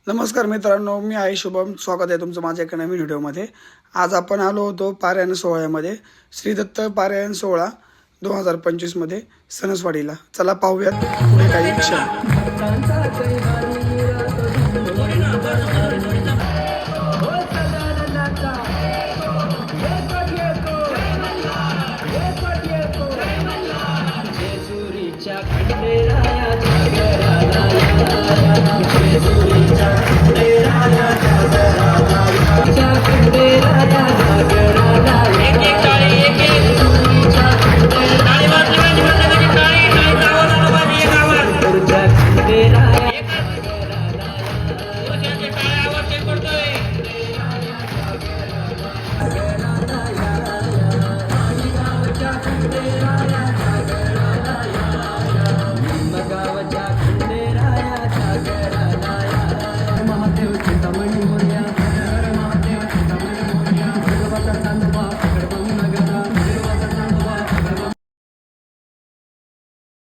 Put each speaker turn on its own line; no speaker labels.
नमस्कार मित्रांनो, मी आहे शुभम. स्वागत आहे तुमचं माझ्या एका नवीन व्हिडिओमध्ये. आज आपण आलो होतो पारायण सोहळ्यामध्ये, श्री दत्त पारायण सोहळा 2025 मध्ये सणसवाडीला. चला पाहूयात पुढे काही क्षण.